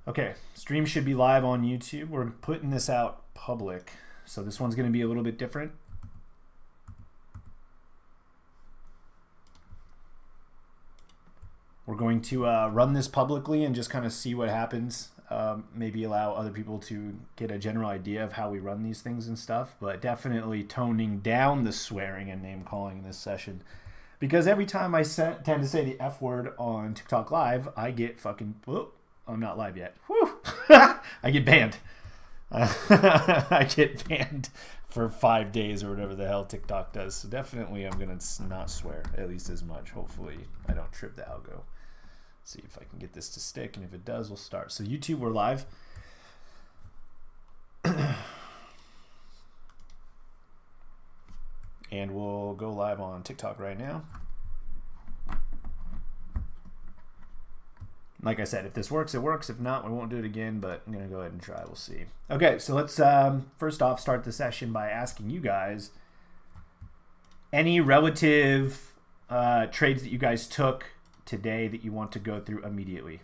Okay, stream should be live on YouTube. We're putting this out public, so this one's going to be a little bit different. We're going to run this publicly and just kind of see what happens. Maybe allow other people to get a general idea of how we run these things and stuff, but definitely toning down the swearing and name calling in this session. Because every time I tend to say the F word on TikTok Live, I get fucking... Whoop, I'm not live yet. Whew. I get banned. I get banned for 5 days or whatever the hell TikTok does. So definitely I'm going to not swear, at least as much. Hopefully I don't trip the algo. See if I can get this to stick, and if it does, we'll start. So YouTube, we're live. And we'll go live on TikTok right now. Like I said, if this works, it works. If not, we won't do it again, but I'm going to go ahead and try. We'll see. Okay, so let's first off start the session by asking you guys any relative trades that you guys took today that you want to go through immediately.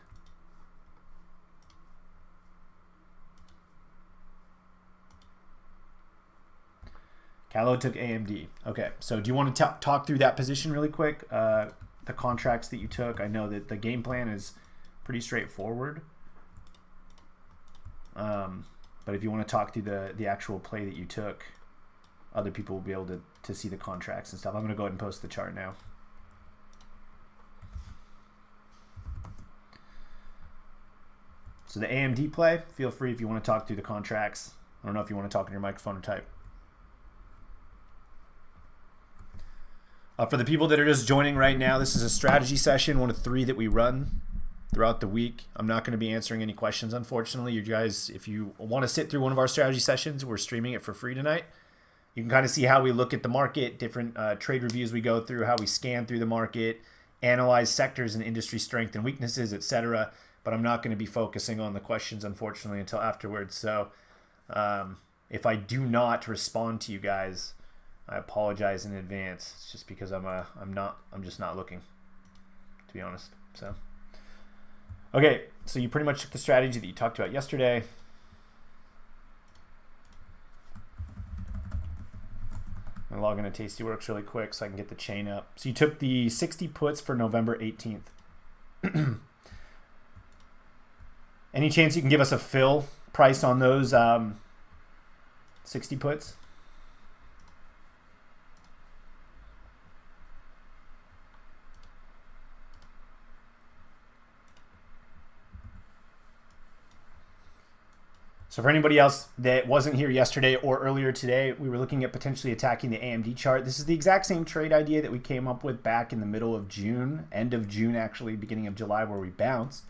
Callow took AMD. Okay, so do you want to talk through that position really quick? The contracts that you took. I know that the game plan is pretty straightforward. But if you want to talk through the actual play that you took, other people will be able to see the contracts and stuff. I'm going to go ahead and post the chart now. So the AMD play, feel free if you want to talk through the contracts. I don't know if you want to talk on your microphone or type. For the people that are just joining right now, this is a strategy session, one of 3 that we run throughout the week. I'm not going to be answering any questions, unfortunately. You guys, if you want to sit through one of our strategy sessions, we're streaming it for free tonight. You can kind of see how we look at the market, different trade reviews we go through, how we scan through the market, analyze sectors and industry strength and weaknesses, etc. But I'm not going to be focusing on the questions, unfortunately, until afterwards. So if I do not respond to you guys, I apologize in advance. It's just because I'm just not looking, to be honest. So okay, so you pretty much took the strategy that you talked about yesterday. I'm gonna log into Tastyworks really quick so I can get the chain up. So you took the 60 puts for November 18th. Any chance you can give us a fill price on those 60 puts? So for anybody else that wasn't here yesterday or earlier today, we were looking at potentially attacking the AMD chart. This is the exact same trade idea that we came up with back in the middle of June, end of June actually, beginning of July, where we bounced.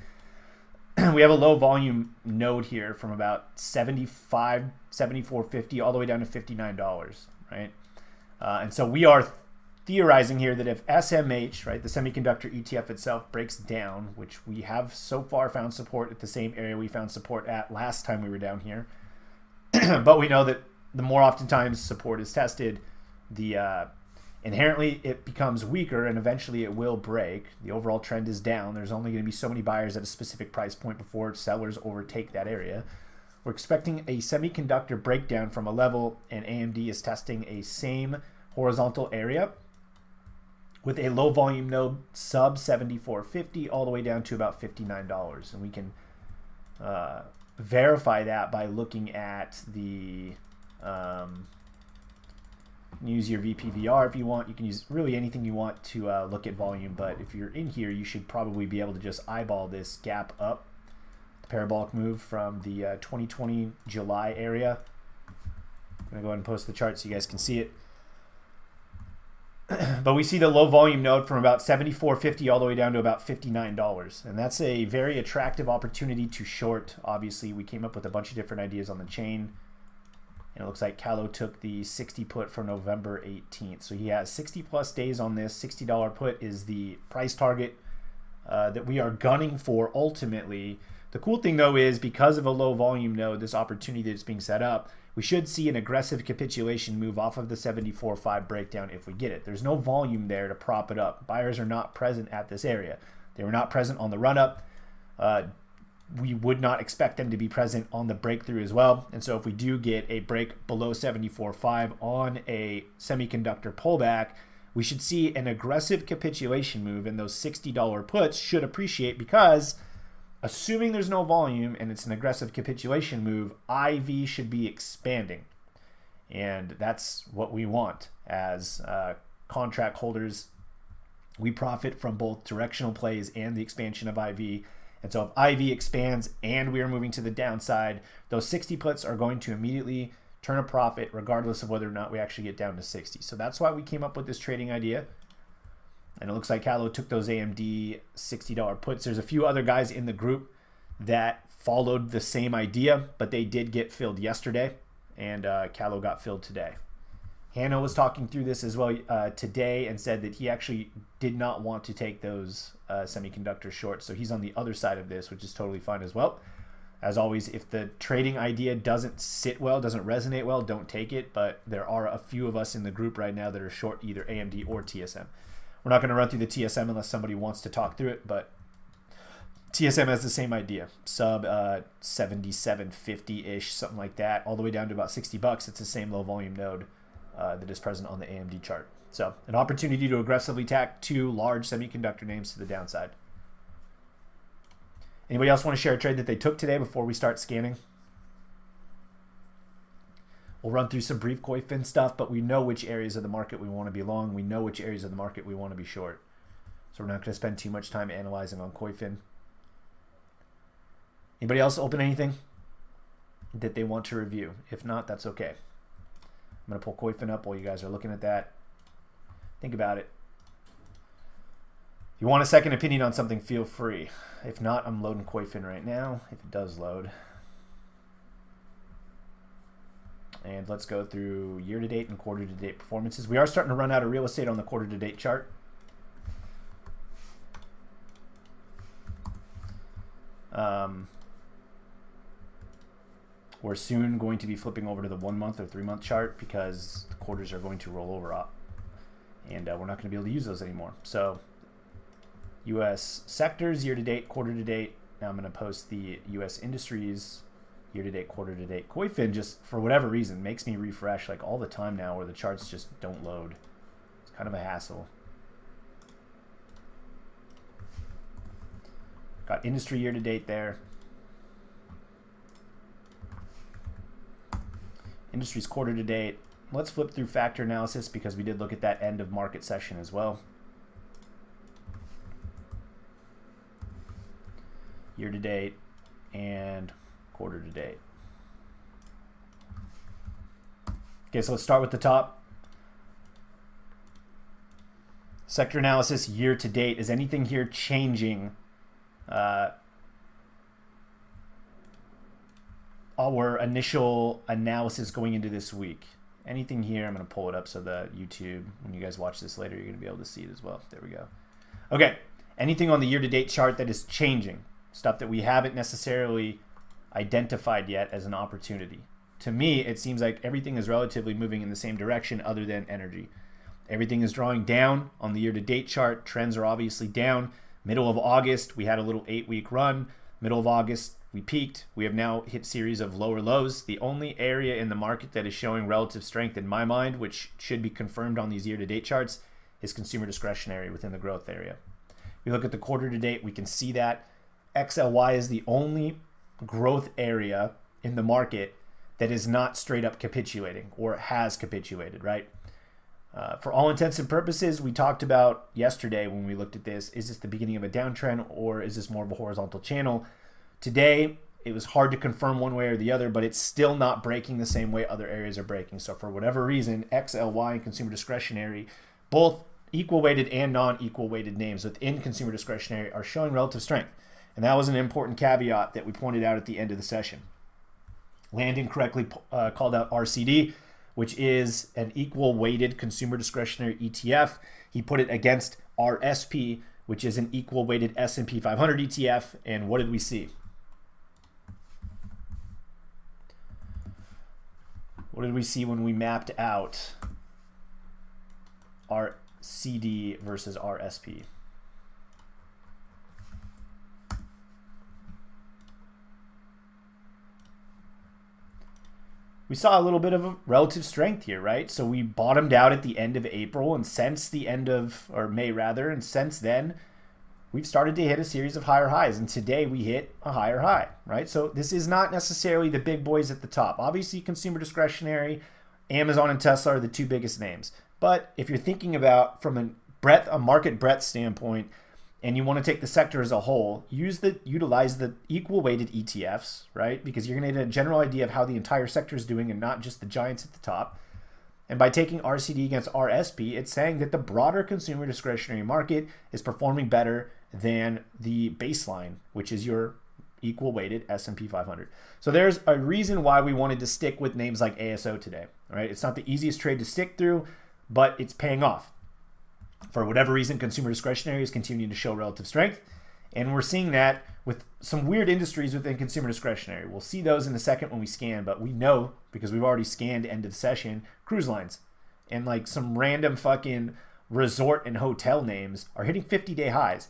We have a low volume node here from about 75, 74.50 all the way down to $59, right? And so we are theorizing here that if SMH, right, the semiconductor ETF itself breaks down, which we have so far found support at the same area we found support at last time we were down here, but we know that the more oftentimes support is tested, the inherently it becomes weaker and eventually it will break. The overall trend is down. There's only going to be so many buyers at a specific price point before sellers overtake that area. We're expecting a semiconductor breakdown from a level, and AMD is testing a same horizontal area with a low volume node sub 74.50 all the way down to about $59. And we can verify that by looking at the use your VPVR if you want. You can use really anything you want to look at volume, but if you're in here, you should probably be able to just eyeball this gap up, the parabolic move from the 2020 July area. I'm going to go ahead and post the chart so you guys can see it. But we see the low volume node from about 74.50 all the way down to about $59. And that's a very attractive opportunity to short. Obviously, we came up with a bunch of different ideas on the chain. And it looks like Callow took the 60 put for November 18th. So he has 60 plus days on this. $60 put is the price target that we are gunning for ultimately. The cool thing though is because of a low volume node, this opportunity that's being set up, we should see an aggressive capitulation move off of the 74.5 breakdown if we get it. There's no volume there to prop it up. Buyers are not present at this area. They were not present on the run up. we would not expect them to be present on the breakthrough as well. And so if we do get a break below 74.5 on a semiconductor pullback, we should see an aggressive capitulation move, and those $60 puts should appreciate because, assuming there's no volume and it's an aggressive capitulation move, IV should be expanding. And that's what we want as contract holders. We profit from both directional plays and the expansion of IV. And so if IV expands and we are moving to the downside, those 60 puts are going to immediately turn a profit regardless of whether or not we actually get down to 60. So that's why we came up with this trading idea. And it looks like Callow took those AMD $60 puts. There's a few other guys in the group that followed the same idea, but they did get filled yesterday, and Callow got filled today. Hanno was talking through this as well today and said that he actually did not want to take those semiconductor shorts, so he's on the other side of this, which is totally fine as well. As always, if the trading idea doesn't sit well, doesn't resonate well, don't take it, but there are a few of us in the group right now that are short either AMD or TSM. We're not going to run through the TSM unless somebody wants to talk through it, but TSM has the same idea, sub 77.50-ish, something like that, all the way down to about $60. It's the same low volume node that is present on the AMD chart. So an opportunity to aggressively tack two large semiconductor names to the downside. Anybody else want to share a trade that they took today before we start scanning? We'll run through some brief Koyfin stuff, but we know which areas of the market we want to be long. We know which areas of the market we want to be short. So we're not going to spend too much time analyzing on Koyfin. Anybody else open anything that they want to review? If not, that's okay. I'm going to pull Koyfin up while you guys are looking at that. Think about it. If you want a second opinion on something, feel free. If not, I'm loading Koyfin right now, if it does load. And let's go through year-to-date and quarter-to-date performances. We are starting to run out of real estate on the quarter-to-date chart. We're soon going to be flipping over to the 1 month or 3 month chart because the quarters are going to roll over up. And we're not going to be able to use those anymore. So U.S. sectors, year-to-date, quarter-to-date. Now I'm going to post the U.S. industries, year-to-date, quarter-to-date. Koyfin, just for whatever reason, makes me refresh like all the time now where the charts just don't load. It's kind of a hassle. Got industry year-to-date there. Industries quarter-to-date. Let's flip through factor analysis because we did look at that end of market session as well. Year-to-date and quarter-to-date. Okay, so let's start with the top. Sector analysis year-to-date. Is anything here changing our initial analysis going into this week? Anything here? I'm going to pull it up so that YouTube, when you guys watch this later, you're going to be able to see it as well. There we go. Okay, anything on the year-to-date chart that is changing? Stuff that we haven't necessarily identified yet as an opportunity. To me, it seems like everything is relatively moving in the same direction other than energy. Everything is drawing down on the year-to-date chart. Trends are obviously down. Middle of August, we had a little 8-week run. Middle of August, we peaked. We have now hit series of lower lows. The only area in the market that is showing relative strength in my mind, which should be confirmed on these year-to-date charts, is consumer discretionary within the growth area. We look at the quarter-to-date, we can see that XLY is the only growth area in the market that is not straight up capitulating or has capitulated, right? For all intents and purposes, we talked about yesterday when we looked at this, is this the beginning of a downtrend or is this more of a horizontal channel? Today, it was hard to confirm one way or the other, but it's still not breaking the same way other areas are breaking. So for whatever reason, XLY and consumer discretionary, both equal weighted and non-equal weighted names within consumer discretionary, are showing relative strength. And that was an important caveat that we pointed out at the end of the session. Landon correctly called out RCD, which is an equal weighted consumer discretionary ETF. He put it against RSP, which is an equal weighted S&P 500 ETF. And what did we see? What did we see when we mapped out RCD versus RSP? we saw a little bit of a relative strength here, right? So we bottomed out at the end of April, and since the end of, or May rather, and since then, we've started to hit a series of higher highs, and today we hit a higher high, right? So this is not necessarily the big boys at the top. Obviously, consumer discretionary, Amazon and Tesla are the two biggest names. But if you're thinking about from a market breadth standpoint, and you want to take the sector as a whole, utilize the equal weighted ETFs, right? Because you're going to get a general idea of how the entire sector is doing and not just the giants at the top. And by taking RCD against RSP, it's saying that the broader consumer discretionary market is performing better than the baseline, which is your equal weighted S&P 500. So there's a reason why we wanted to stick with names like ASO today, right? It's not the easiest trade to stick through, but it's paying off. For whatever reason, consumer discretionary is continuing to show relative strength. And we're seeing that with some weird industries within consumer discretionary. We'll see those in a second when we scan, but we know, because we've already scanned end of session, cruise lines and like some random fucking resort and hotel names are hitting 50-day highs.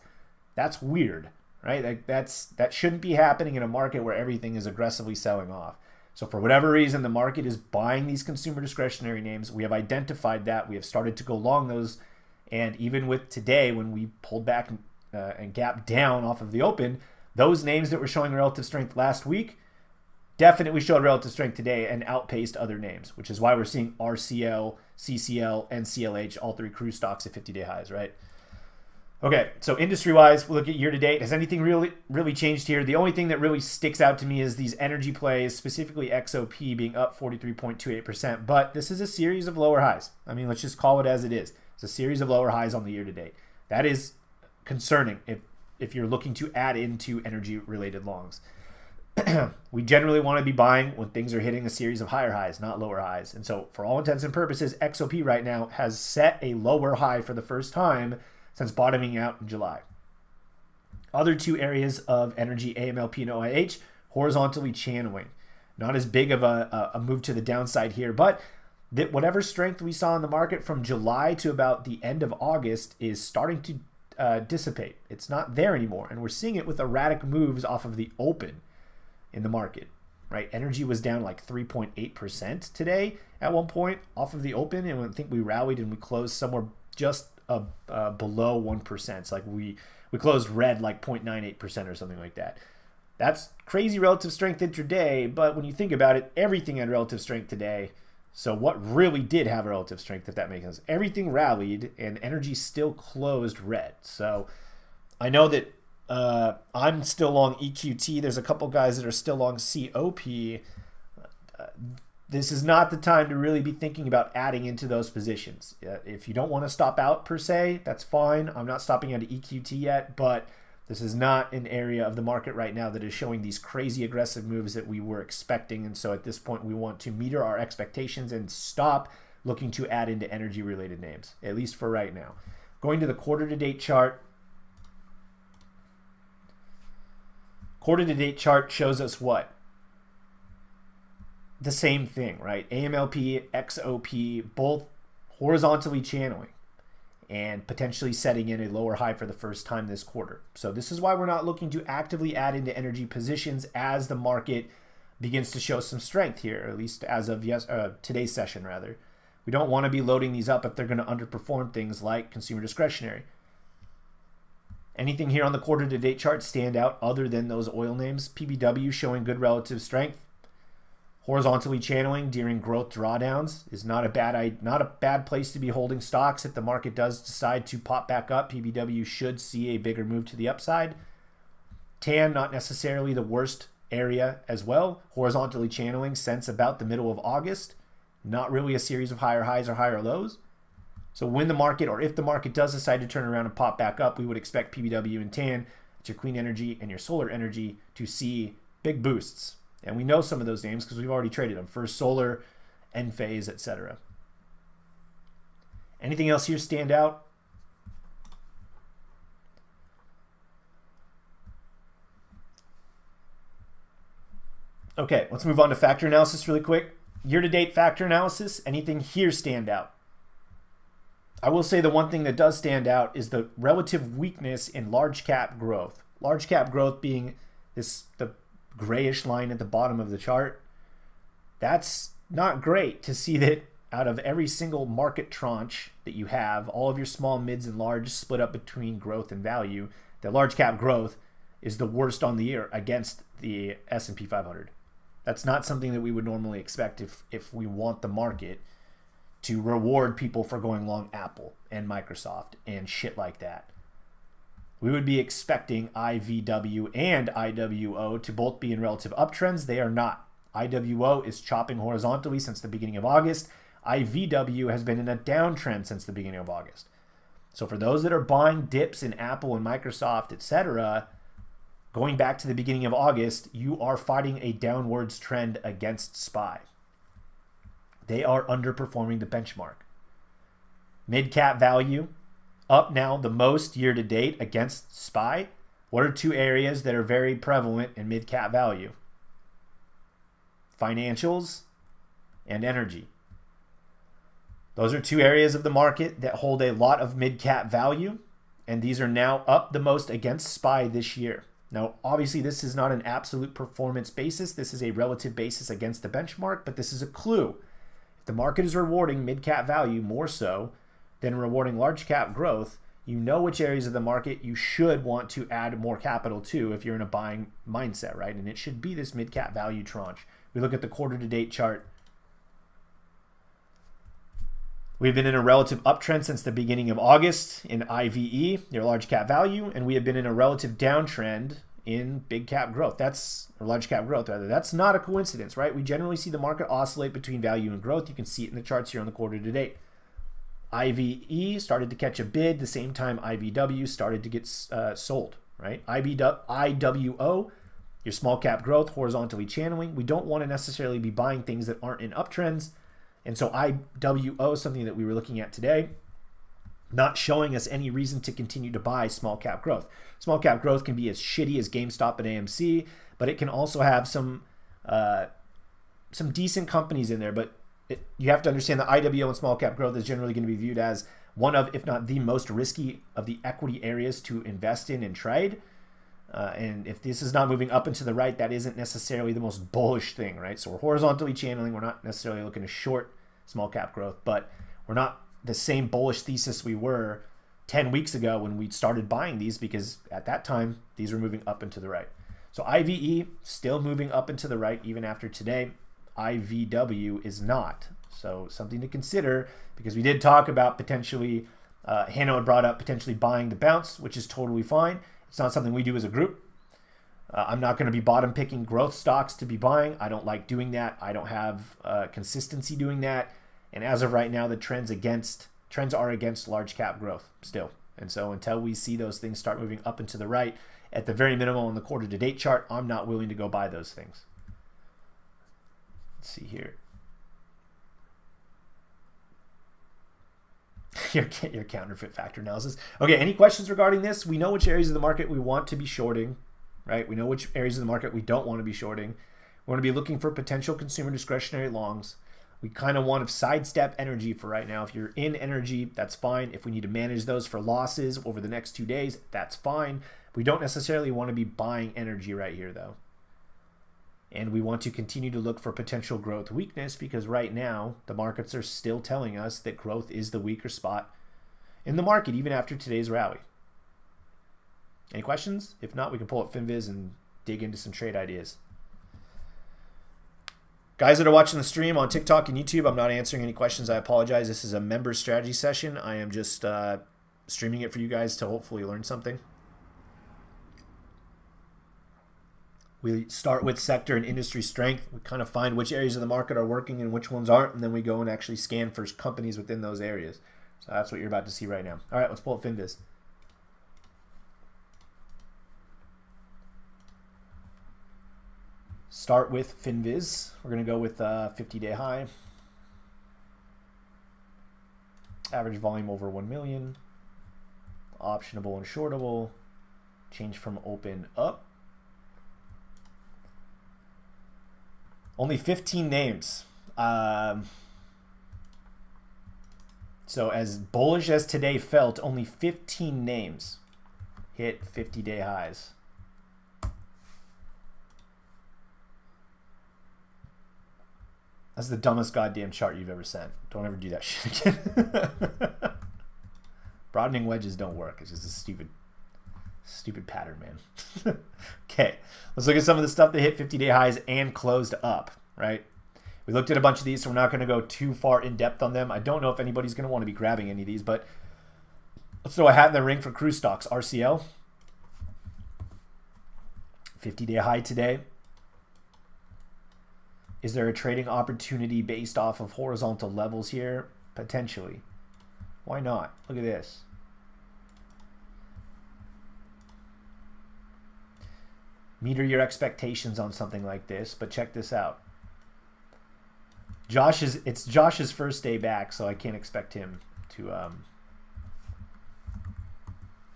That's weird, right? Like that shouldn't be happening in a market where everything is aggressively selling off. So for whatever reason, the market is buying these consumer discretionary names. We have identified that. We have started to go long those. And even with today, when we pulled back and gapped down off of the open, those names that were showing relative strength last week definitely showed relative strength today and outpaced other names, which is why we're seeing RCL, CCL, and CLH, all three cruise stocks at 50-day highs, right? Okay, so industry-wise, we'll look at year-to-date. Has anything really changed here? The only thing that really sticks out to me is these energy plays, specifically XOP being up 43.28%. But this is a series of lower highs. I mean, let's just call it as it is. It's a series of lower highs on the year-to-date. That is concerning if you're looking to add into energy-related longs. We generally want to be buying when things are hitting a series of higher highs, not lower highs. And so for all intents and purposes, XOP right now has set a lower high for the first time since bottoming out in July. Other two areas of energy, AMLP and OIH, horizontally channeling. Not as big of a move to the downside here, but that whatever strength we saw in the market from July to about the end of August is starting to dissipate. It's not there anymore, and we're seeing it with erratic moves off of the open in the market, right? Energy was down like 3.8% today at one point off of the open, and I think we rallied and we closed somewhere just below 1%. It's like we closed red like 0.98% or something like that. That's crazy relative strength intraday, but when you think about it, everything had relative strength today. So what really did have relative strength, if that makes sense? Everything rallied and energy still closed red. So I know that I'm still long EQT. There's a couple guys that are still long COP. This is not the time to really be thinking about adding into those positions. If you don't want to stop out per se, that's fine. I'm not stopping out of EQT yet, but this is not an area of the market right now that is showing these crazy aggressive moves that we were expecting. And so at this point, we want to meter our expectations and stop looking to add into energy-related names, at least for right now. Going to the quarter-to-date chart. Quarter-to-date chart shows us what? The same thing, right? AMLP, XOP, both horizontally channeling and potentially setting in a lower high for the first time this quarter. So this is why we're not looking to actively add into energy positions as the market begins to show some strength here, at least as of today's session rather. We don't want to be loading these up if they're going to underperform things like consumer discretionary. Anything here on the quarter-to-date chart stand out other than those oil names? PBW showing good relative strength. Horizontally channeling during growth drawdowns is not a bad place to be holding stocks. If the market does decide to pop back up, PBW should see a bigger move to the upside. TAN, not necessarily the worst area as well. Horizontally channeling since about the middle of August. Not really a series of higher highs or higher lows. So when the market, or if the market does decide to turn around and pop back up, we would expect PBW and TAN, it's your clean energy and your solar energy, to see big boosts. And we know some of those names because we've already traded them. First Solar, Enphase, etc. Anything else here stand out? Okay, let's move on to factor analysis really quick. Year-to-date factor analysis, anything here stand out? I will say the one thing that does stand out is the relative weakness in large cap growth. Large cap growth being the grayish line at the bottom of the chart. That's not great to see that out of every single market tranche that you have, all of your small, mids, and large split up between growth and value, the large cap growth is the worst on the year against the S&P 500. That's not something that we would normally expect if we want the market to reward people for going long Apple and Microsoft and shit like that. We would be expecting IVW and IWO to both be in relative uptrends. They are not. IWO is chopping horizontally since the beginning of August. IVW has been in a downtrend since the beginning of August. So for those that are buying dips in Apple and Microsoft, etc., going back to the beginning of August, you are fighting a downwards trend against SPY. They are underperforming the benchmark. Mid-cap value, up now the most year to date against SPY. What are two areas that are very prevalent in mid-cap value? Financials and energy. Those are two areas of the market that hold a lot of mid-cap value, and these are now up the most against SPY this year. Now, obviously, this is not an absolute performance basis. This is a relative basis against the benchmark, but this is a clue. If the market is rewarding mid-cap value more so than rewarding large-cap growth, you know which areas of the market you should want to add more capital to if you're in a buying mindset, right? And it should be this mid-cap value tranche. We look at the quarter-to-date chart. We've been in a relative uptrend since the beginning of August in IVE, your large cap value, and we have been in a relative downtrend in big cap growth. Or large cap growth rather. That's not a coincidence, right? We generally see the market oscillate between value and growth. You can see it in the charts here on the quarter to date. IVE started to catch a bid the same time IVW started to get sold, right? IWO, your small cap growth, horizontally channeling. We don't want to necessarily be buying things that aren't in uptrends. And so IWO, something that we were looking at today, not showing us any reason to continue to buy small cap growth. Small cap growth can be as shitty as GameStop and AMC, but it can also have some decent companies in there. But you have to understand that IWO and small cap growth is generally going to be viewed as one of, if not the most risky of the equity areas to invest in and trade. And if this is not moving up and to the right, that isn't necessarily the most bullish thing, right? So we're horizontally channeling. We're not necessarily looking to short small cap growth, but we're not the same bullish thesis we were 10 weeks ago when we started buying these, because at that time, these were moving up and to the right. So IVE still moving up and to the right even after today. IVW is not. So something to consider, because we did talk about potentially, Hanno had brought up potentially buying the bounce, which is totally fine. It's not something we do as a group. I'm not going to be bottom picking growth stocks to be buying. I don't like doing that. I don't have consistency doing that. And as of right now, the trends are against large cap growth still. And so until we see those things start moving up and to the right, at the very minimum on the quarter to date chart, I'm not willing to go buy those things. Let's see here. your counterfeit factor analysis. Okay, any questions regarding this? We know which areas of the market we want to be shorting, right? We know which areas of the market we don't want to be shorting. We want to be looking for potential consumer discretionary longs. We kind of want to sidestep energy for right now. If you're in energy, that's fine. If we need to manage those for losses over the next 2 days, that's fine. We don't necessarily want to be buying energy right here, though. And we want to continue to look for potential growth weakness, because right now the markets are still telling us that growth is the weaker spot in the market, even after today's rally. Any questions? If not, we can pull up FinViz and dig into some trade ideas. Guys that are watching the stream on TikTok and YouTube, I'm not answering any questions. I apologize. This is a member strategy session. I am just streaming it for you guys to hopefully learn something. We start with sector and industry strength. We kind of find which areas of the market are working and which ones aren't, and then we go and actually scan for companies within those areas. So that's what you're about to see right now. All right, let's pull up FinViz. Start with FinViz. We're going to go with 50-day high. Average volume over 1 million. Optionable and shortable. Change from open up. Only 15 names. So as bullish as today felt, only 15 names hit 50-day highs. That's the dumbest goddamn chart you've ever sent. Don't ever do that shit again. Broadening wedges don't work. It's just a stupid pattern, man. Okay, let's look at some of the stuff that hit 50-day highs and closed up, right? We looked at a bunch of these, so we're not going to go too far in depth on them. I don't know if anybody's going to want to be grabbing any of these, but let's throw a hat in the ring for cruise stocks. RCL, 50-day high today. Is there a trading opportunity based off of horizontal levels here? Potentially. Why not? Look at this. Meter your expectations on something like this, but check this out. It's Josh's first day back, so I can't expect him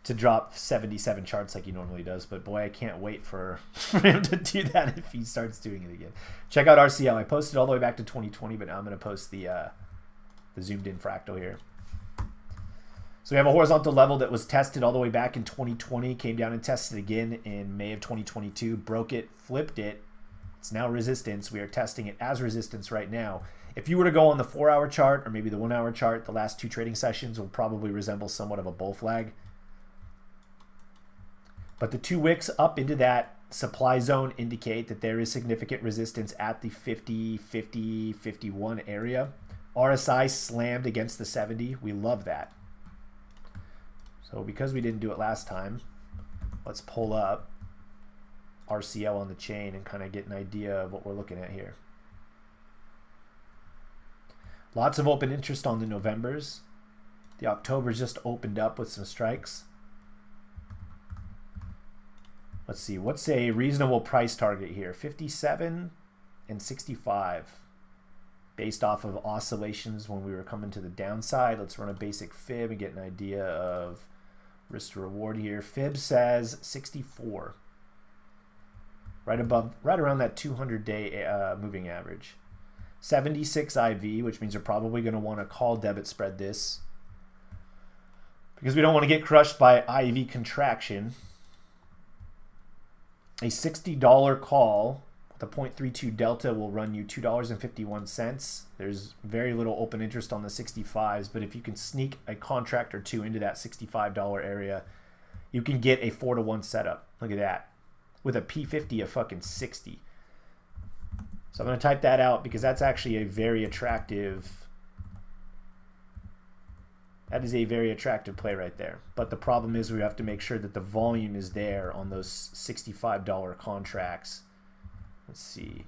to drop 77 charts like he normally does. But boy, I can't wait for him to do that if he starts doing it again. Check out RCL. I posted all the way back to 2020, but now I'm going to post the zoomed in fractal here. So we have a horizontal level that was tested all the way back in 2020, came down and tested again in May of 2022, broke it, flipped it. It's now resistance. We are testing it as resistance right now. If you were to go on the 4-hour chart or maybe the 1-hour chart, the last two trading sessions will probably resemble somewhat of a bull flag. But the 2 wicks up into that supply zone indicate that there is significant resistance at the 50, 50, 51 area. RSI slammed against the 70. We love that. So because we didn't do it last time, let's pull up RCL on the chain and kind of get an idea of what we're looking at here. Lots of open interest on the Novembers. The Octobers just opened up with some strikes. Let's see, what's a reasonable price target here? 57 and 65. Based off of oscillations when we were coming to the downside. Let's run a basic fib and get an idea of risk to reward here. Fib says 64. Right around that 200-day moving average. 76 IV, which means you're probably going to want to call debit spread this because we don't want to get crushed by IV contraction. A $60 call with a 0.32 delta will run you $2.51. There's very little open interest on the 65s, but if you can sneak a contract or two into that $65 area, you can get a 4-to-1 setup. Look at that. With a P50 of fucking 60. So I'm going to type that out because that's actually a very attractive. That is a very attractive play right there. But the problem is we have to make sure that the volume is there on those $65 contracts. Let's see.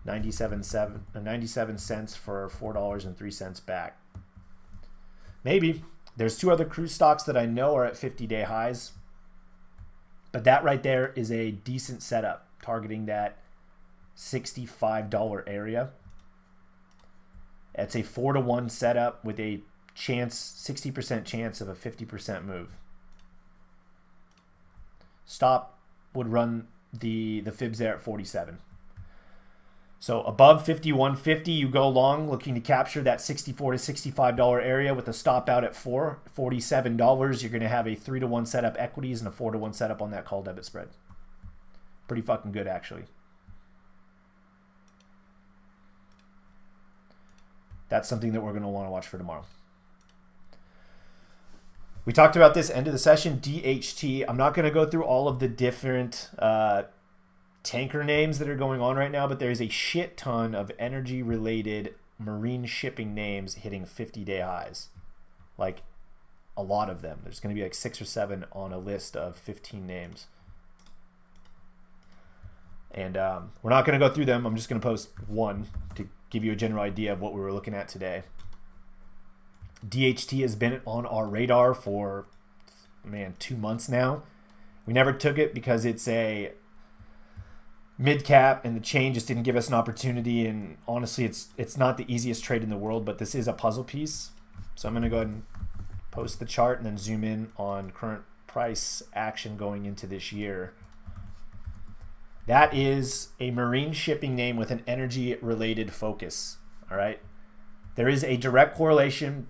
97 cents for $4.03 back. Maybe. There's 2 other cruise stocks that I know are at 50-day highs. But that right there is a decent setup targeting that $65 area. It's a 4-to-1 setup with a 60% chance of a 50% move. Stop would run the fibs there at 47. So above 51.50, you go long looking to capture that $64 to $65 area with a stop out at $47. You're going to have a 3-to-1 setup equities and a 4-to-1 setup on that call debit spread. Pretty fucking good, actually. That's something that we're going to want to watch for tomorrow. We talked about this end of the session, DHT. I'm not going to go through all of the different tanker names that are going on right now, but there's a shit ton of energy-related marine shipping names hitting 50-day highs. Like, a lot of them. There's going to be like 6 or 7 on a list of 15 names. And we're not going to go through them. I'm just going to post one to give you a general idea of what we were looking at today. DHT has been on our radar for, 2 months now. We never took it because it's a mid-cap and the chain just didn't give us an opportunity, and honestly it's not the easiest trade in the world, but this is a puzzle piece. So I'm going to go ahead and post the chart and then zoom in on current price action going into this year. That is a marine shipping name with an energy related focus. All right, there is a direct correlation,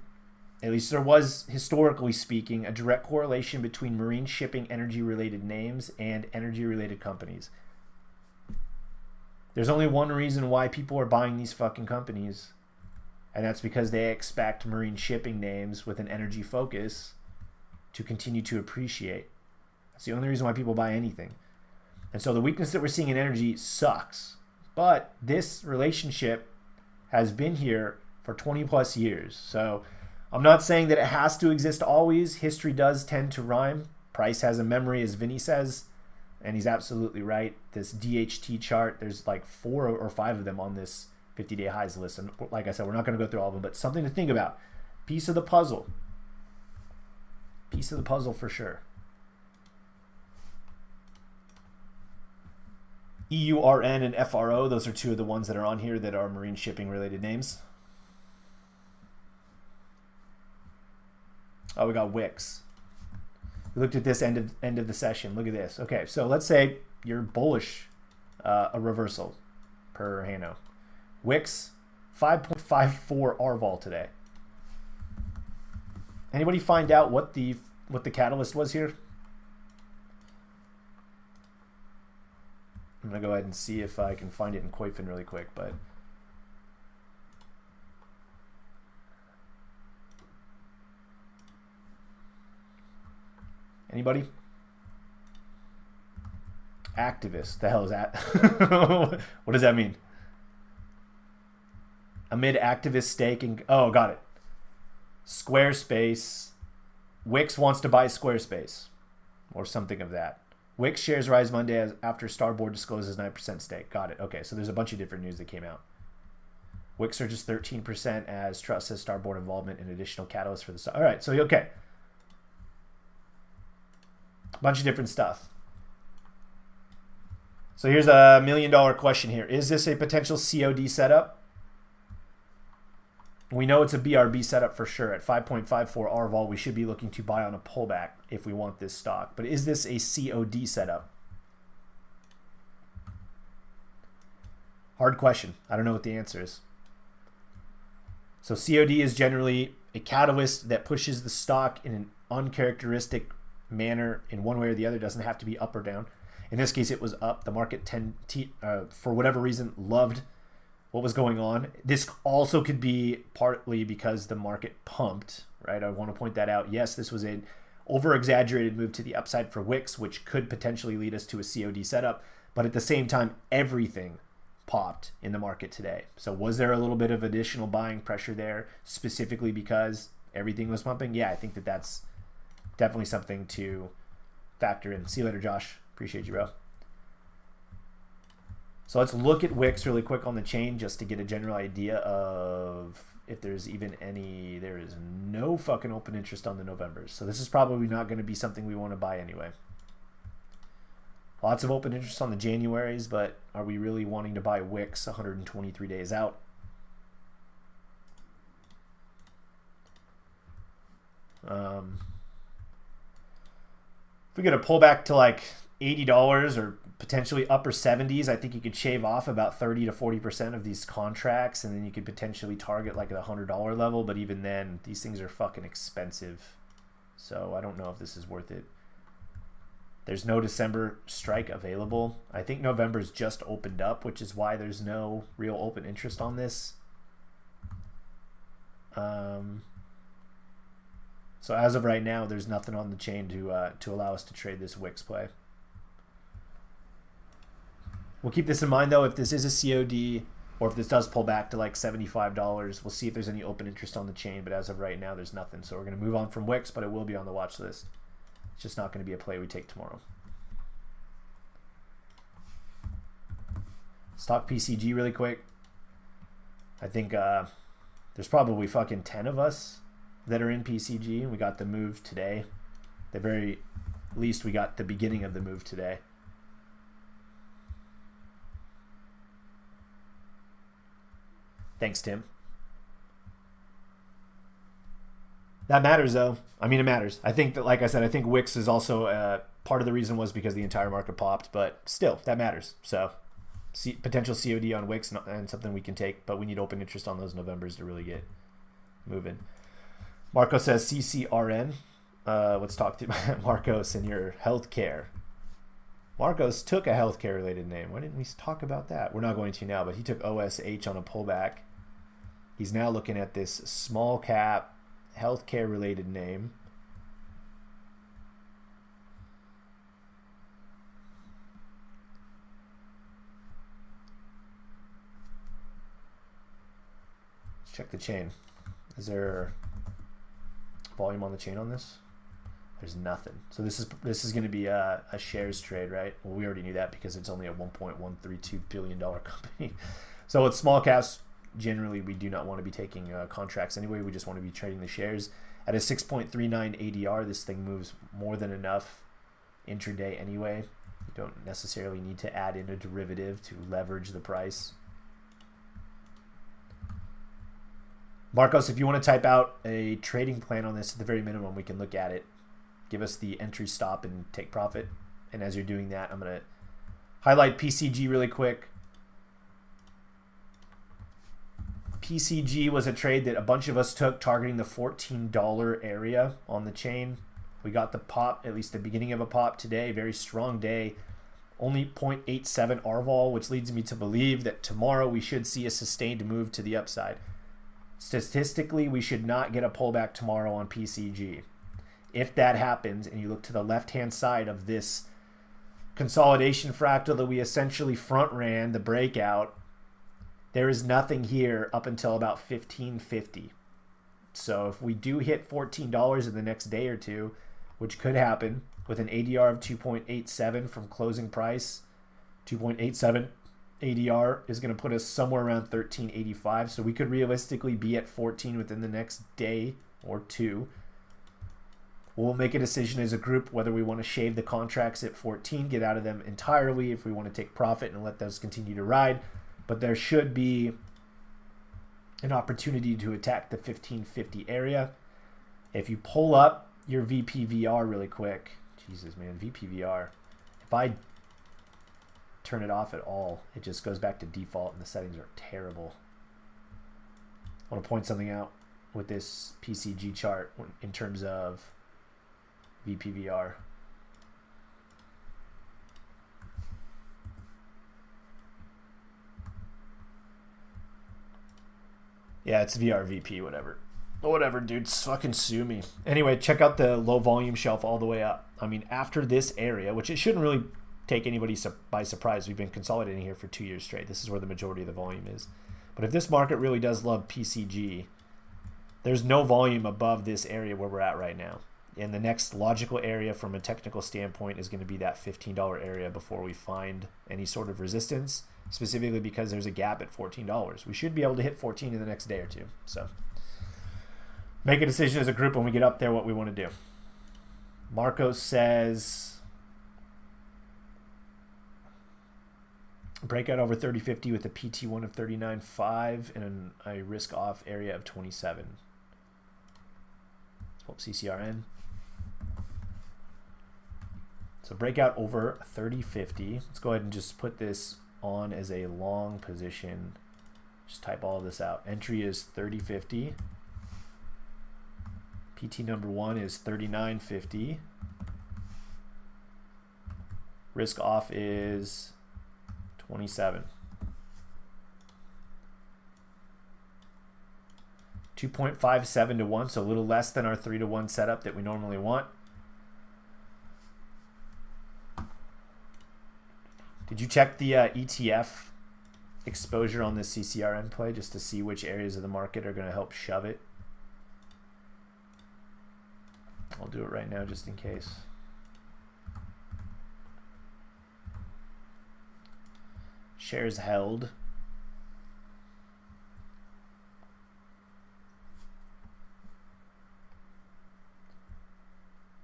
at least there was historically speaking, a direct correlation between marine shipping energy related names and energy related companies. There's only one reason why people are buying these fucking companies, and that's because they expect marine shipping names with an energy focus to continue to appreciate. That's the only reason why people buy anything. And so the weakness that we're seeing in energy sucks. But this relationship has been here for 20 plus years. So I'm not saying that it has to exist always. History does tend to rhyme. Price has a memory, as Vinny says, and he's absolutely right. This DHT chart, there's like 4 or 5 of them on this 50-day highs list. And like I said, we're not going to go through all of them, but something to think about. Piece of the puzzle. Piece of the puzzle for sure. EURN and FRO, those are 2 of the ones that are on here that are marine shipping related names. Oh, we got Wix. We looked at this end of the session. Look at this. Okay, so let's say you're bullish a reversal per Hano. Wix 5.54 RVol today. Anybody find out what the catalyst was here? I'm gonna go ahead and see if I can find it in Koifin really quick, but anybody? Activist. The hell is that? What does that mean? Amid activist staking. Oh, got it. Squarespace. Wix wants to buy Squarespace, or something of that. Wix shares rise Monday after Starboard discloses 9% stake. Got it. Okay, so there's a bunch of different news that came out. Wix surges 13% as Trust says Starboard involvement in additional catalyst for the stock. All right, so okay. Bunch of different stuff. So here's a $1 million question here. Is this a potential COD setup? We know it's a BRB setup for sure. At 5.54 RVol, we should be looking to buy on a pullback if we want this stock. But is this a COD setup? Hard question. I don't know what the answer is. So COD is generally a catalyst that pushes the stock in an uncharacteristic manner in one way or the other. It doesn't have to be up or down. In this case, it was up. The market, for whatever reason, loved what was going on. This also could be partly because the market pumped, right? I want to point that out. Yes, this was an over-exaggerated move to the upside for Wix, which could potentially lead us to a COD setup. But at the same time, everything popped in the market today. So was there a little bit of additional buying pressure there, specifically because everything was pumping? Yeah, I think that that's definitely something to factor in. See you later, Josh. Appreciate you, bro. So let's look at Wix really quick on the chain just to get a general idea of if there's even any. There is no fucking open interest on the Novembers. So this is probably not going to be something we want to buy anyway. Lots of open interest on the Januaries, but are we really wanting to buy Wix 123 days out? If we get a pullback to like $80 or potentially upper 70s, I think you could shave off about 30 to 40% of these contracts, and then you could potentially target like the $100 level. But even then, these things are fucking expensive. So I don't know if this is worth it. There's no December strike available. I think November's just opened up, which is why there's no real open interest on this. So as of right now, there's nothing on the chain to allow us to trade this Wix play. We'll keep this in mind, though. If this is a COD, or if this does pull back to like $75, we'll see if there's any open interest on the chain. But as of right now, there's nothing. So we're going to move on from Wix, but it will be on the watch list. It's just not going to be a play we take tomorrow. Stock PCG really quick. I think there's probably fucking 10 of us that are in PCG. We got the move today. At the very least, we got the beginning of the move today. Thanks, Tim. That matters, though. I mean, it matters. I think that, like I said, I think Wix is also part of the reason was because the entire market popped, but still, that matters. So, potential COD on Wix and something we can take, but we need open interest on those Novembers to really get moving. Marco says CCRN. Let's talk to Marcos in your healthcare. Marcos took a healthcare related name. Why didn't we talk about that? We're not going to now, but he took OSH on a pullback. He's now looking at this small cap healthcare related name. Let's check the chain. Is there volume on the chain on this? There's nothing. So this is going to be a shares trade, right? Well, we already knew that because it's only a $1.132 billion company. So with small caps, generally we do not want to be taking contracts anyway. We just want to be trading the shares. At a 6.39 ADR, this thing moves more than enough intraday anyway. You don't necessarily need to add in a derivative to leverage the price. Marcos, if you want to type out a trading plan on this at the very minimum, we can look at it. Give us the entry, stop, and take profit. And as you're doing that, I'm going to highlight PCG really quick. PCG was a trade that a bunch of us took targeting the $14 area on the chain. We got the pop, at least the beginning of a pop today. Very strong day. Only 0.87 RVOL, which leads me to believe that tomorrow we should see a sustained move to the upside. Statistically, we should not get a pullback tomorrow on PCG. If that happens, and you look to the left-hand side of this consolidation fractal that we essentially front-ran the breakout, there is nothing here up until about 15.50. So if we do hit $14 in the next day or two, which could happen with an ADR of 2.87 from closing price, 2.87 ADR is going to put us somewhere around 13.85. So we could realistically be at 14 within the next day or two. We'll make a decision as a group whether we want to shave the contracts at 14, get out of them entirely, if we want to take profit and let those continue to ride. But there should be an opportunity to attack the 15.50 area. If you pull up your VPVR really quick, Jesus, man, VPVR, if I turn it off at all, it just goes back to default and the settings are terrible. I want to point something out with this PCG chart in terms of VPVR. Yeah, it's VRVP, whatever. Whatever, dude. Fucking sue me. Anyway, check out the low volume shelf all the way up. I mean, after this area, which it shouldn't really take anybody by surprise. We've been consolidating here for 2 years straight. This is where the majority of the volume is. But if this market really does love PCG, there's no volume above this area where we're at right now. And the next logical area from a technical standpoint is going to be that $15 area before we find any sort of resistance, specifically because there's a gap at $14. We should be able to hit 14 in the next day or two. So make a decision as a group when we get up there what we want to do. Marcos says breakout over 30.50 with a PT1 of 39.5 and a risk off area of 27. Let's pull up CCRN. So breakout over 30.50. Let's go ahead and just put this on as a long position. Just type all of this out. Entry is 30.50. PT number 1 is 39.50. Risk off is 27. 2.57 to 1, so a little less than our 3 to 1 setup that we normally want. Did you check the ETF exposure on this CCRN play just to see which areas of the market are going to help shove it? I'll do it right now just in case. Shares held.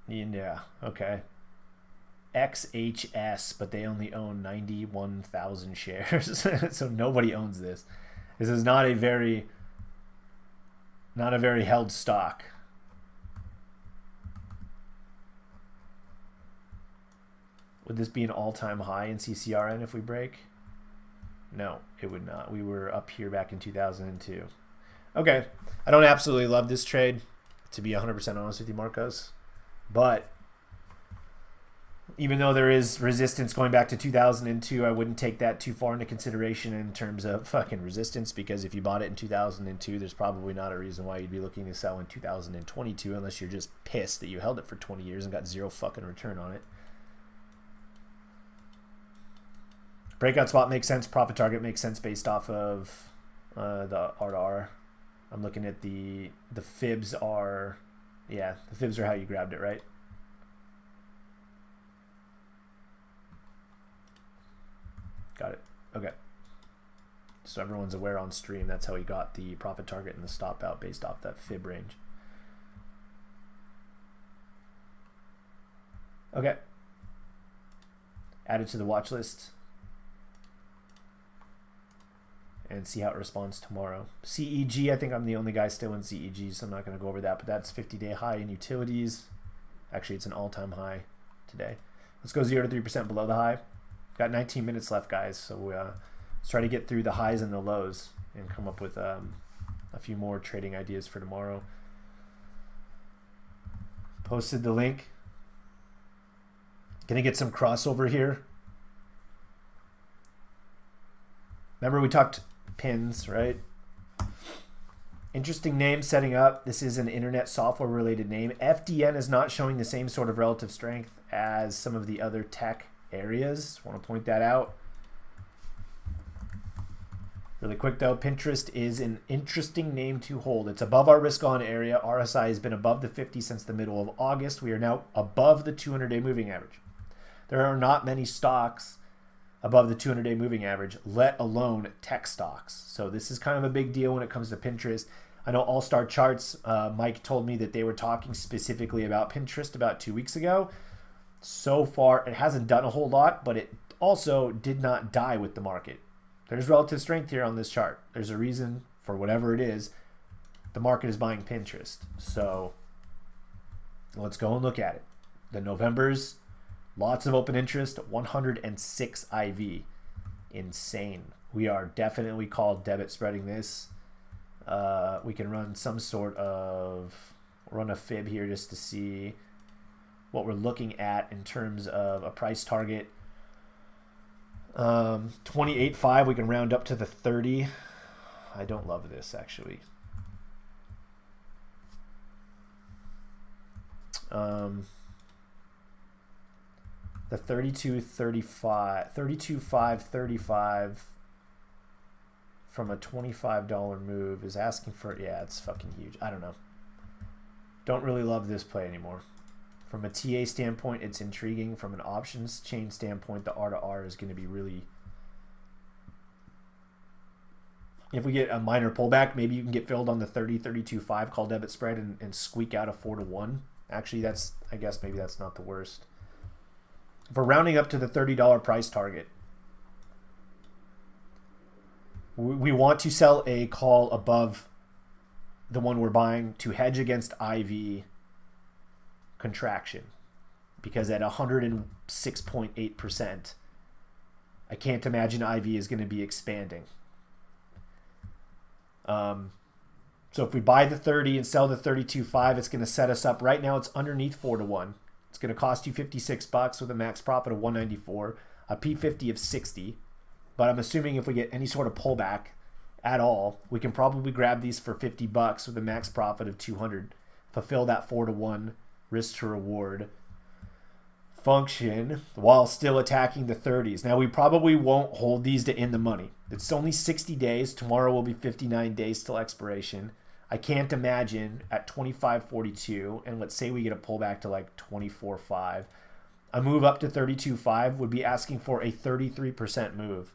Yeah, okay. XHS, but they only own 91,000 shares. So nobody owns this. This is not a very held stock. Would this be an all-time high in CCRN if we break? No, it would not. We were up here back in 2002. Okay, I don't absolutely love this trade, to be 100% honest with you, Marcos. But even though there is resistance going back to 2002, I wouldn't take that too far into consideration in terms of fucking resistance, because if you bought it in 2002, there's probably not a reason why you'd be looking to sell in 2022 unless you're just pissed that you held it for 20 years and got zero fucking return on it. Breakout spot makes sense. Profit target makes sense based off of the R2R. I'm looking at the fibs are, yeah, the fibs are how you grabbed it, right? Got it. Okay. So everyone's aware on stream. That's how he got the profit target and the stop out based off that fib range. Okay. Add it to the watch list. And see how it responds tomorrow. CEG, I think I'm the only guy still in CEG, so I'm not going to go over that. But that's 50-day high in utilities. Actually, it's an all-time high today. Let's go 0 to 3% below the high. Got 19 minutes left, guys, so let's try to get through the highs and the lows and come up with a few more trading ideas for tomorrow. Posted the link. Gonna get some crossover here. Remember we talked pins, right? Interesting name setting up. This is an internet software related name. FDN is not showing the same sort of relative strength as some of the other tech areas. Want to point that out. Really quick though, Pinterest is an interesting name to hold. It's above our risk on area. RSI has been above the 50 since the middle of August. We are now above the 200-day moving average. There are not many stocks above the 200-day moving average, let alone tech stocks. So this is kind of a big deal when it comes to Pinterest. I know All Star Charts, Mike told me that they were talking specifically about Pinterest about 2 weeks ago. So far, it hasn't done a whole lot, but it also did not die with the market. There's relative strength here on this chart. There's a reason for whatever it is. The market is buying Pinterest. So let's go and look at it. The November's, lots of open interest, 106 IV. Insane. We are definitely called debit spreading this. We can run some sort of, run a fib here just to see what we're looking at in terms of a price target. 28.5, we can round up to the 30. I don't love this actually. The 32.5 from a $25 move is asking for, yeah, it's fucking huge. I don't know. Don't really love this play anymore. From a TA standpoint, it's intriguing. From an options chain standpoint, the R2R is going to be really... If we get a minor pullback, maybe you can get filled on the 32.5 call debit spread and squeak out a 4-to-1. Actually, that's, I guess maybe that's not the worst. If we're rounding up to the $30 price target, we want to sell a call above the one we're buying to hedge against IV contraction, because at 106.8%, I can't imagine IV is going to be expanding. So if we buy the 30 and sell the 32.5, it's going to set us up. Right now, it's underneath 4-to-1. It's going to cost you $56 with a max profit of 194, a P50 of 60. But I'm assuming if we get any sort of pullback at all, we can probably grab these for $50 with a max profit of 200, fulfill that 4-to-1 risk to reward function while still attacking the 30s. Now, we probably won't hold these to in the money. It's only 60 days. Tomorrow will be 59 days till expiration. I can't imagine at 25.42, and let's say we get a pullback to like 24.5, a move up to 32.5 would be asking for a 33% move.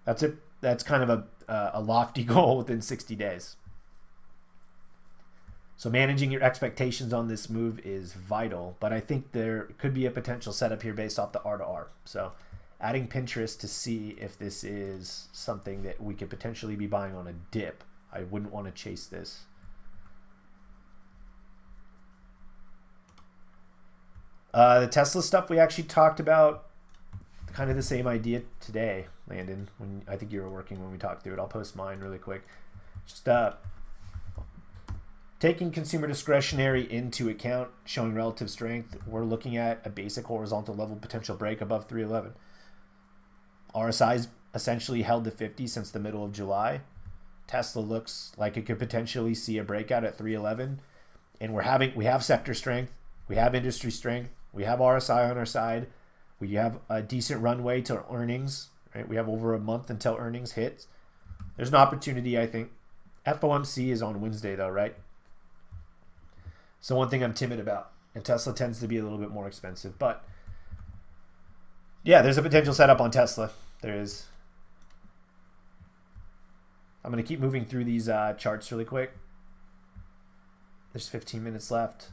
That's it. That's kind of a lofty goal within 60 days. So managing your expectations on this move is vital, but I think there could be a potential setup here based off the R2R. So adding Pinterest to see if this is something that we could potentially be buying on a dip. I wouldn't want to chase this. The Tesla stuff we actually talked about, kind of the same idea today, Landon. When I think you were working when we talked through it. I'll post mine really quick. Just Taking consumer discretionary into account, showing relative strength, we're looking at a basic horizontal level potential break above 311. RSI's essentially held the 50 since the middle of July. Tesla looks like it could potentially see a breakout at 311. And we have sector strength, we have industry strength, we have RSI on our side, we have a decent runway to earnings, right? We have over a month until earnings hit. There's an opportunity, I think. FOMC is on Wednesday though, right? So one thing I'm timid about, and Tesla tends to be a little bit more expensive, but yeah, there's a potential setup on Tesla. There is. I'm going to keep moving through these charts really quick. There's 15 minutes left.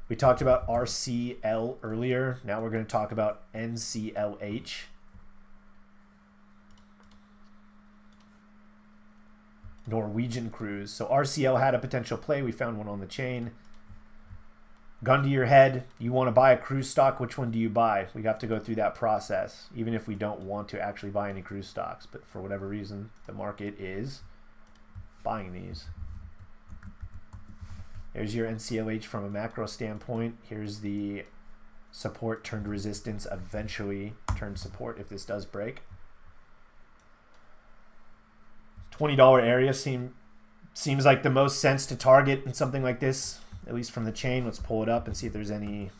We talked about RCL earlier. Now we're going to talk about NCLH. Norwegian cruise. So RCL had a potential play. We found one on the chain. Gun to your head, you want to buy a cruise stock, which one do you buy? We have to go through that process, even if we don't want to actually buy any cruise stocks. But for whatever reason, the market is buying these. There's your NCLH from a macro standpoint. Here's the support turned resistance, eventually turned support if this does break. $20 area seems like the most sense to target in something like this, at least from the chain. Let's pull it up and see if there's any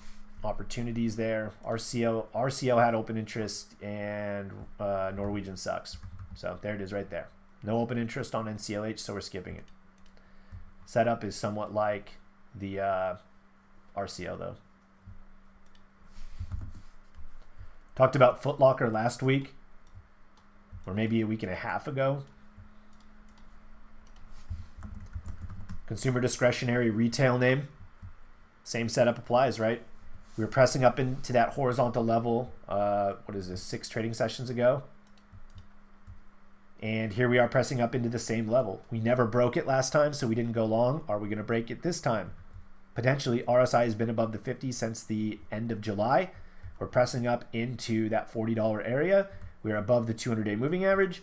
opportunities there. RCL had open interest, and Norwegian sucks. So there it is right there. No open interest on NCLH, so we're skipping it. Setup is somewhat like the RCL though. Talked about Foot Locker last week, or maybe a week and a half ago. Consumer discretionary retail name. Same setup applies, right? We were pressing up into that horizontal level, what is this, 6 trading sessions ago? And here we are pressing up into the same level. We never broke it last time, so we didn't go long. Are we going to break it this time? Potentially. RSI has been above the 50 since the end of July. We're pressing up into that $40 area. We're above the 200-day moving average.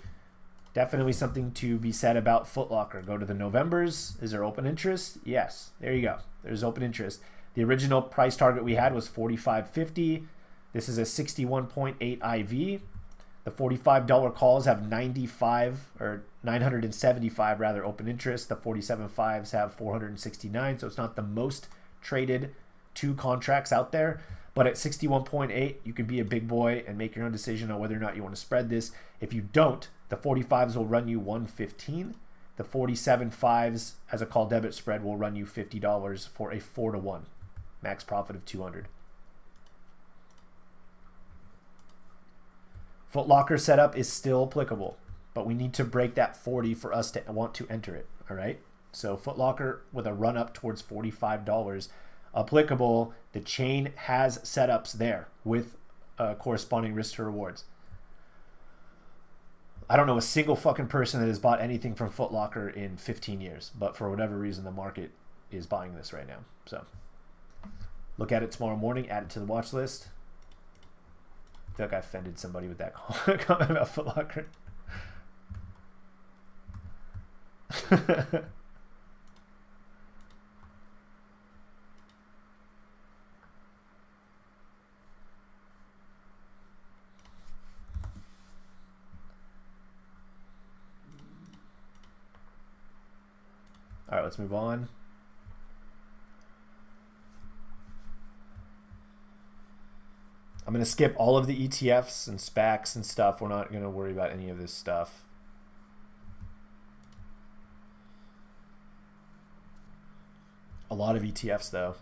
Definitely something to be said about Foot Locker. Go to the Novembers. Is there open interest? Yes. There you go. There's open interest. The original price target we had was $45.50. This is a 61.8 IV. The $45 calls have 975 rather open interest. The 47.5s have 469. So it's not the most traded 2 contracts out there. But at 61.8, you can be a big boy and make your own decision on whether or not you want to spread this. If you don't, the 45s will run you $115. The 47.5s as a call debit spread will run you $50 for a 4-to-1. Max profit of $200. Foot Locker setup is still applicable, but we need to break that 40 for us to want to enter it. All right. So Foot Locker with a run up towards $45 applicable. The chain has setups there with corresponding risk to rewards. I don't know a single fucking person that has bought anything from Foot Locker in 15 years, but for whatever reason, the market is buying this right now. So look at it tomorrow morning, add it to the watch list. I feel like I offended somebody with that comment about Foot Locker. All right, let's move on. I'm going to skip all of the ETFs and SPACs and stuff. We're not going to worry about any of this stuff. A lot of ETFs, though.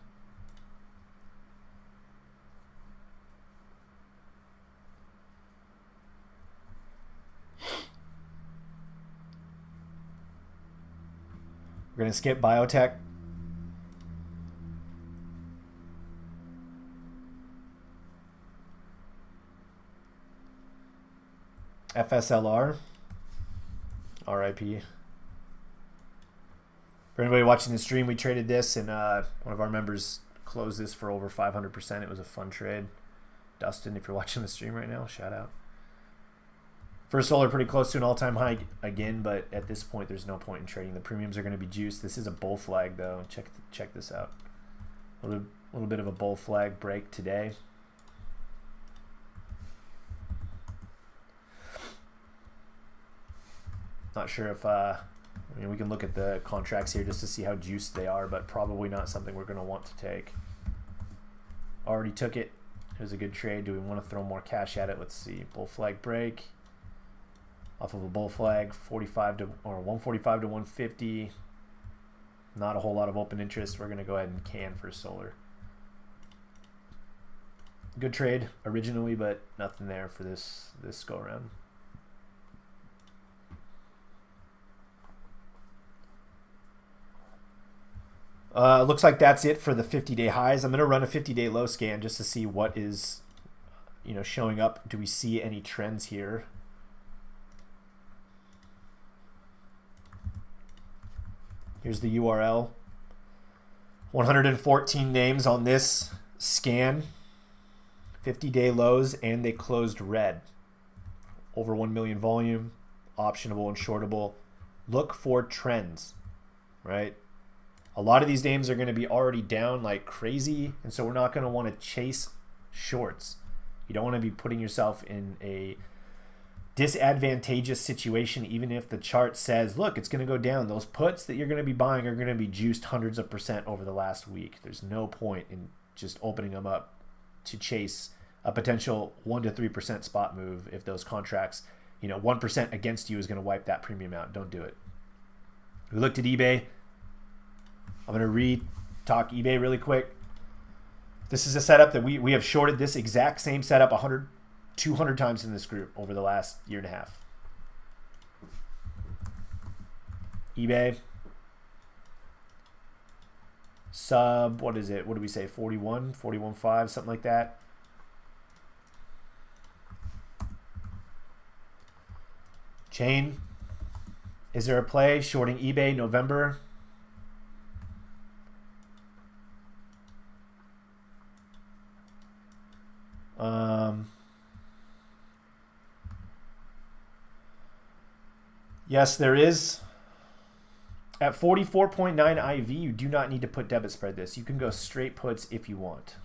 We're going to skip biotech. FSLR. RIP. For anybody watching the stream, we traded this and one of our members closed this for over 500%. It was a fun trade. Dustin, if you're watching the stream right now, shout out. First Solar pretty close to an all-time high again, but at this point, there's no point in trading. The premiums are going to be juiced. This is a bull flag, though. Check this out. A little bit of a bull flag break today. Not sure if I mean, we can look at the contracts here just to see how juiced they are, but probably not something we're going to want to take. Already took it. It was a good trade. Do we want to throw more cash at it? Let's see. Bull flag break. Off of a bull flag, 145 to 150. Not a whole lot of open interest. We're going to go ahead and can for Solar. Good trade originally, but nothing there for this go around. Looks like that's it for the 50-day highs. I'm going to run a 50-day low scan just to see what is, showing up. Do we see any trends here? Here's the URL. 114 names on this scan. 50-day lows, and they closed red. Over 1 million volume, optionable and shortable. Look for trends, right? A lot of these names are going to be already down like crazy, and so we're not going to want to chase shorts. You don't want to be putting yourself in a disadvantageous situation, even if the chart says, look, it's going to go down. Those puts that you're going to be buying are going to be juiced hundreds of % over the last week. There's no point in just opening them up to chase a potential 1 to 3% spot move if those contracts, 1% against you is going to wipe that premium out. Don't do it. We looked at eBay. I'm going to re-talk eBay really quick. This is a setup that we have shorted this exact same setup 100, 200 times in this group over the last year and a half. eBay. Sub, what is it? What do we say? 41, 41.5, something like that. Chain. Is there a play? Shorting eBay November. Yes, there is. At 44.9 IV, you do not need to put debit spread this. You can go straight puts if you want.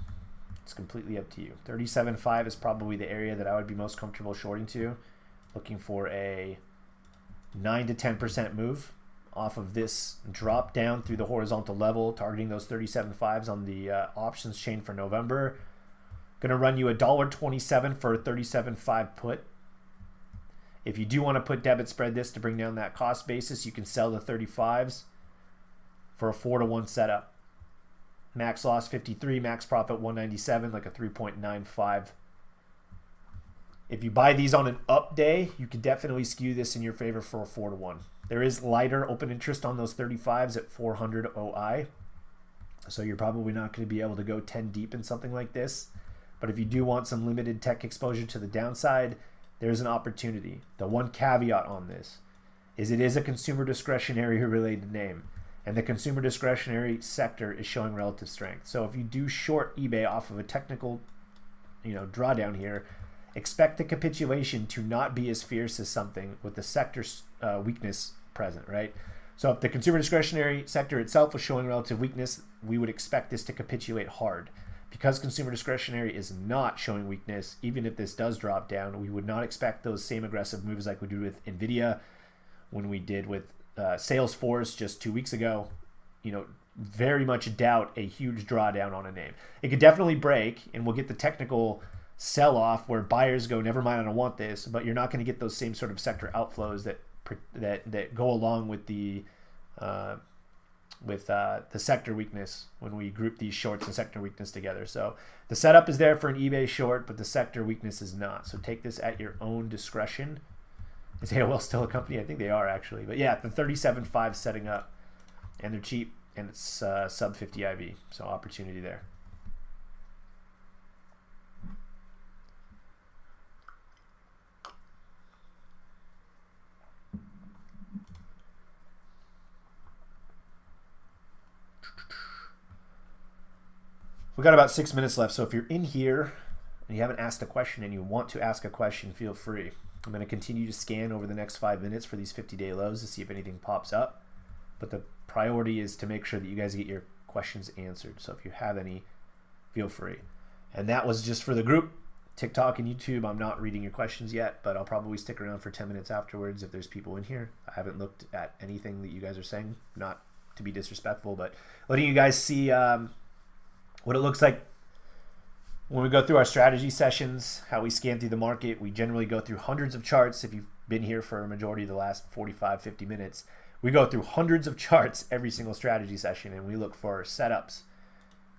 It's completely up to you. 37.5 is probably the area that I would be most comfortable shorting to. Looking for a 9 to 10% move off of this drop down through the horizontal level, targeting those 37.5s on the options chain for November. Going to run you $1.27 for a 37.5 put. If you do want to put debit spread this to bring down that cost basis, you can sell the 35s for a 4-to-1 setup. Max loss 53, max profit 197, like a 3.95. If you buy these on an up day, you can definitely skew this in your favor for a 4-to-1. There is lighter open interest on those 35s at 400 OI. So you're probably not going to be able to go 10 deep in something like this. But if you do want some limited tech exposure to the downside, there's an opportunity. The one caveat on this is it is a consumer discretionary related name, and the consumer discretionary sector is showing relative strength. So if you do short eBay off of a technical, drawdown here, expect the capitulation to not be as fierce as something with the sector weakness present, right? So if the consumer discretionary sector itself was showing relative weakness, we would expect this to capitulate hard. Because consumer discretionary is not showing weakness, even if this does drop down, we would not expect those same aggressive moves like we do with NVIDIA, when we did with Salesforce just 2 weeks ago. Very much doubt a huge drawdown on a name. It could definitely break, and we'll get the technical sell-off where buyers go, never mind, I don't want this, but you're not going to get those same sort of sector outflows that go along with the sector weakness when we group these shorts and sector weakness together. So the setup is there for an eBay short, but the sector weakness is not. So take this at your own discretion. Is AOL still a company? I think they are, actually. But yeah, the 37.5 setting up, and they're cheap, and it's sub 50 IV. So opportunity there. We've got about 6 minutes left, so if you're in here and you haven't asked a question and you want to ask a question, feel free. I'm going to continue to scan over the next 5 minutes for these 50-day lows to see if anything pops up. But the priority is to make sure that you guys get your questions answered. So if you have any, feel free. And that was just for the group. TikTok and YouTube, I'm not reading your questions yet, but I'll probably stick around for 10 minutes afterwards if there's people in here. I haven't looked at anything that you guys are saying, not to be disrespectful, but letting you guys see what it looks like when we go through our strategy sessions, how we scan through the market. We generally go through hundreds of charts. If you've been here for a majority of the last 45, 50 minutes, we go through hundreds of charts every single strategy session, and we look for setups.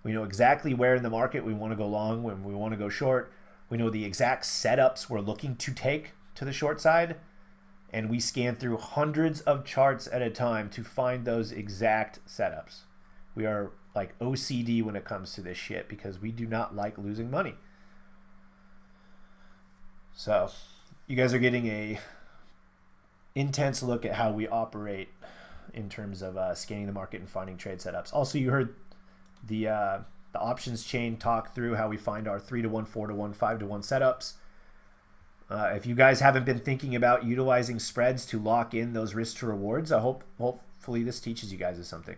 We know exactly where in the market we want to go long, when we want to go short. We know the exact setups we're looking to take to the short side, and we scan through hundreds of charts at a time to find those exact setups. We are like OCD when it comes to this shit because we do not like losing money. So you guys are getting a intense look at how we operate in terms of scanning the market and finding trade setups. Also, you heard the options chain talk through how we find our 3-to-1, 4-to-1, 5-to-1 setups. If you guys haven't been thinking about utilizing spreads to lock in those risk to rewards, hopefully this teaches you guys something.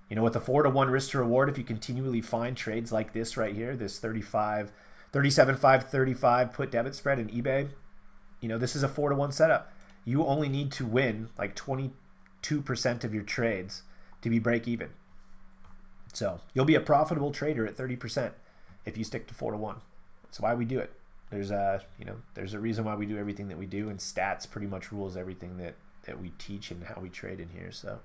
You know, with the 4-to-1 risk to reward, if you continually find trades like this right here, this 37.535 put debit spread in eBay, you know, this is a 4-to-1 setup. You only need to win like 22% of your trades to be break even. So you'll be a profitable trader at 30% if you stick to 4-to-1. That's why we do it. There's a reason why we do everything that we do, and stats pretty much rules everything that we teach and how we trade in here. So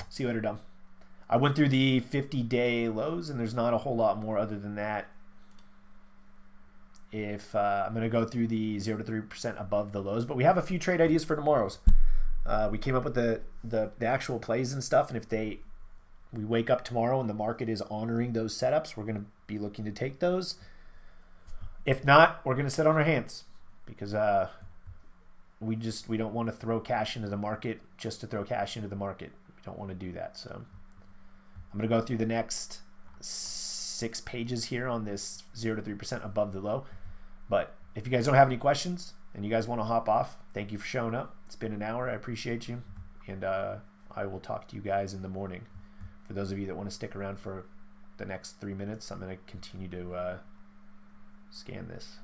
see what are done. I went through the 50-day lows, and there's not a whole lot more other than that. If I'm going to go through the 0 to 3% above the lows, but we have a few trade ideas for tomorrow's. We came up with the actual plays and stuff, and if we wake up tomorrow and the market is honoring those setups, we're going to be looking to take those. If not, we're going to sit on our hands because we don't want to throw cash into the market just to throw cash into the market. We don't want to do that. So I'm going to go through the next 6 pages here on this 0 to 3% above the low. But if you guys don't have any questions and you guys want to hop off, thank you for showing up. It's been an hour. I appreciate you. And I will talk to you guys in the morning. For those of you that want to stick around for the next 3 minutes, I'm going to continue to scan this.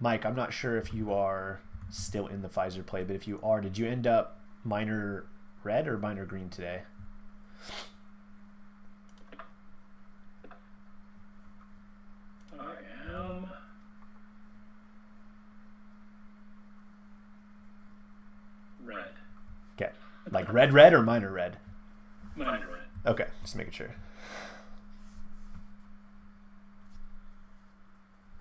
Mike, I'm not sure if you are still in the Pfizer play, but if you are, did you end up minor red or minor green today? I am red. Okay. Like red or minor red? Minor red. Okay, just making sure.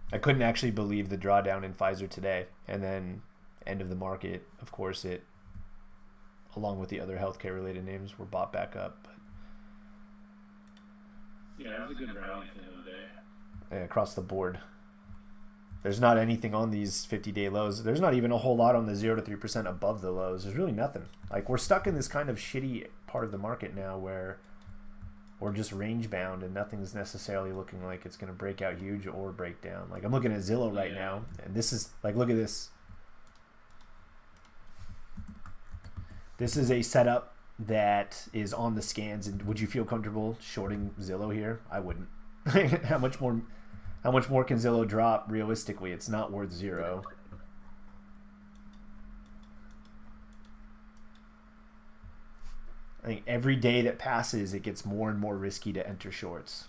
I couldn't actually believe the drawdown in Pfizer today, and then end of the market, of course, it, along with the other healthcare related names, were bought back up. But yeah, it was a good rally at the end of the day. Across the board. There's not anything on these 50-day lows. There's not even a whole lot on the 0 to 3% above the lows. There's really nothing. Like, we're stuck in this kind of shitty part of the market now where we're just range bound and nothing's necessarily looking like it's going to break out huge or break down. Like, I'm looking at Zillow right now, and this is like, look at this. This is a setup that is on the scans. And would you feel comfortable shorting Zillow here? I wouldn't. How much more can Zillow drop realistically? It's not worth 0. I think every day that passes, it gets more and more risky to enter shorts.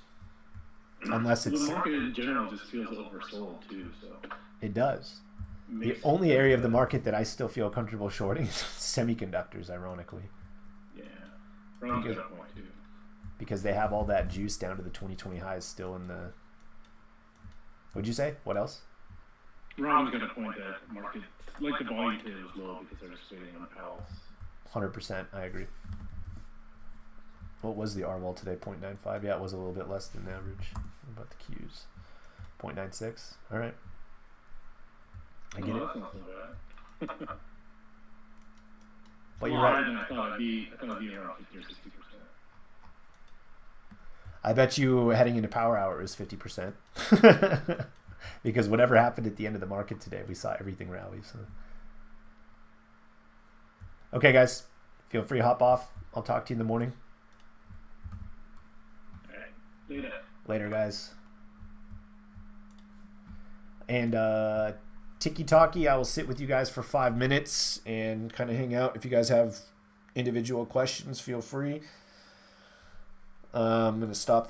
Unless it's... The market in general just feels oversold too, so... It does. The only area of the market that I still feel comfortable shorting is semiconductors, ironically. Yeah. Ron's got a point too. Because they have all that juice down to the 2020 highs still in the... What'd you say? What else? Ron's got a point that market, like the volume today was low because they're just waiting on Powell's 100%. I agree. What was the R wall today? 0.95. Yeah, it was a little bit less than average. What about the Qs? 0.96. All right. I get it. That's not so bad. But you're right. I thought it'd be around 50 or 60%. I bet you heading into power hour is 50%. Because whatever happened at the end of the market today, we saw everything rally. So, okay, guys, feel free to hop off. I'll talk to you in the morning. All right. Later. Later, guys. And Tiki Talkie, I will sit with you guys for 5 minutes and kind of hang out. If you guys have individual questions, feel free. I'm going to stop